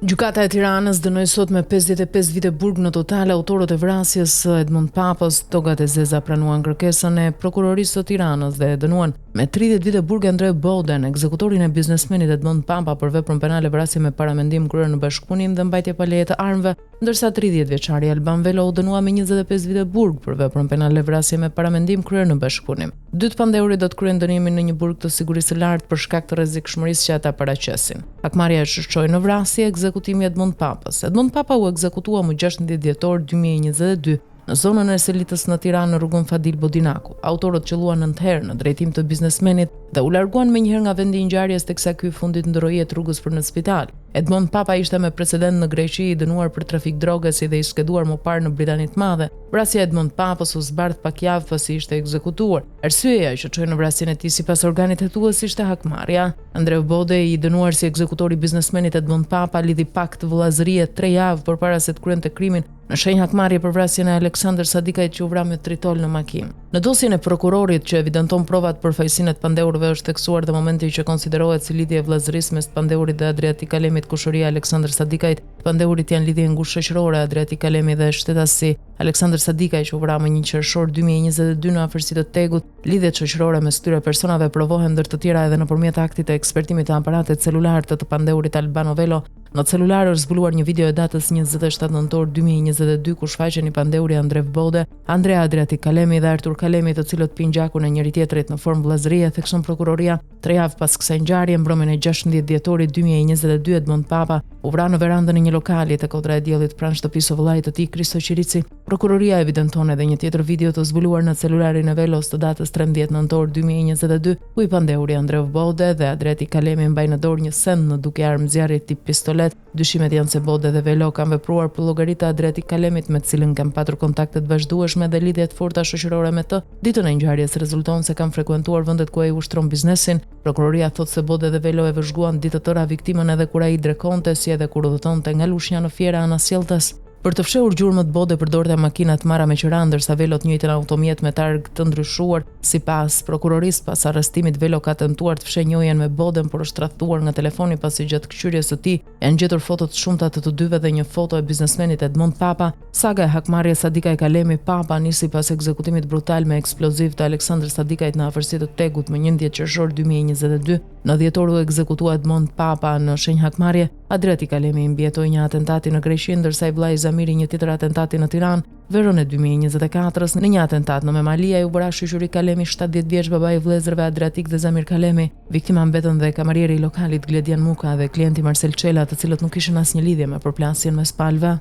Gjykata e Tiranës dënoi sot me 55 vite burg në total autorët e vrasjes së Edmund Papës. Togat e zeza pranuan kërkesën e prokurorisë së Tiranës dhe dënuan me 30 vite burg Andre Boden, ekzekutorin e biznesmenit Edmund Papa për veprën penale vrasje me paramendim kryer në bashkëpunim dhe mbajtje pa leje të armëve, ndërsa 30 vjeçari Alban Velo u dënua me 25 vite burg për veprën penale vrasje me paramendim kryer në bashkëpunim. Dytë pandeurit do të kryejnë dënimin në një burg të sigurisë së lartë për shkak të rrezikshmërisë që ata paraqesin. Hakmarrja e shoqëroi në vrasje ekzekutimi Edmund Papës. Edmund Papa u ekzekutua më 16 dhjetor 2022 në zonën e Selitës në Tiranë në rrugën Fadil Bodinaku. Autorët qelluan 9 herë në drejtim të biznesmenit dhe u larguan menjëherë nga vendi i ngjarjes teksa ky fundit ndroi jetë rrugës për në spital. Edmund Papa ishte me precedent në Greqi i dënuar për trafik droge si dhe i skeduar më parë në Britani të Madhe. Vrasja e Edmund Papës u zbardh pak javë pasi ishte ekzekutuar. Arsyeja që çoi në vrasjen e tij sipas organit hetues ishte hakmarrja. Andre Bode, i dënuar si ekzekutori i biznesmenit Edmund Papa, lidhi pak të vëllazërie 3 javë përpara se të kryente krimin në shenjë hakmarrje për vrasjen e Aleksandr Sadikajt që u vra me tritol në makinë. Në dosjen e prokurorit që evidenton provat për fajësinë e pandeurëve është theksuar dhe momenti që konsiderohet si lidhje e vëllazërisë mes pandeurit dhe Adriatik Kalemit, kushëria Aleksandr Sadikajt. Pandeurit janë lidhje ngushtë shoqërore, Adriatik Kalemi dhe shtetasi Aleksandr Sadikaj që u vra më 1 qershor 2022 në afërsi të Tegut. Lidhjet shoqërore mes këtyre personave provohen ndër të tjera edhe nëpërmjet aktit të ekspertimit të aparatit celular të pandeurit Alban Velo. Në celular është zbuluar një video e datës 27 nëntor 2022 ku shfaqen një pandeuri Andre Bode, Andrea Adriatik Kalemi dhe Artur Kalemi, të cilët pinë gjakun e njëri tjetrit në formë vëllazërie, thekson prokuroria. 3 javë pas kësaj ngjarje, mbrëmjen e 16 dhjetorit 2022, Edmund Papa u vra në verandën e një lokali te Kodra e Diellit pranë shtëpisë së vëllait të tij Kristo Qirici. Prokuroria evidenton edhe një tjetër video të zbuluar në celularin e Velos të datës 13 nëntor 2022, ku i pandeuri Andre Bode dhe Adriatik Kalemi mbajnë në dorë një send në duke armë zjarri tip pistolet. Dyshimet janë se Bode dhe Velo kanë vepruar për llogari të Adriatik Kalemit, me të cilën kanë patur kontakte të vazhdueshme dhe lidhje të forta shoqërore me të. Ditën e ngjarjes rezulton se kanë frekuentuar vendet ku ai ushtron biznesin. Prokuroria thotë se Bode dhe Velo e vëzhguan ditë të tëra viktimën edhe kur ai drekonte, si edhe kur udhëtonte nga Lushnja në Fiera Anasjelltas. Për të fshehur gjurmët, Bode përdorte makina të marra me qira, ndërsa Velo të njëjtin automjet me targ të ndryshuar. Sipas prokurorisë, pas arrestimit Velo ka tentuar të fshehë njëjën me Boden, por është tradhtuar nga telefoni pasi gjatë këshyrjes së tij janë gjetur foto të shumta të dyve dhe një foto e biznesmenit Edmund Papa. Saga e hakmarrjes Sadikaj Kalemi Papa nisi pas ekzekutimit brutal me eksploziv të Aleksandr Sadikajt në afërsi të Tegut më 11 qershor 2022. Në dhjetor u ekzekutua Edmund Papa në shenjë hakmarrje. Adriatik Kalemi mbijetoi një atentati në Greqi, ndërsa i vllai Zamiri një tjetër atentati në Tiranë. Verën e 2024 në një atentat në Memalia u vra shoqëri Kalemi 70 vjeç, babai i vëllezërve Adriatik dhe Zamir Kalemi. Viktima mbetën dhe kamarieri i lokalit Gledian Muka dhe klienti Marcel Çela, të cilët nuk kishin asnjë lidhje me përplasjen mes palëve.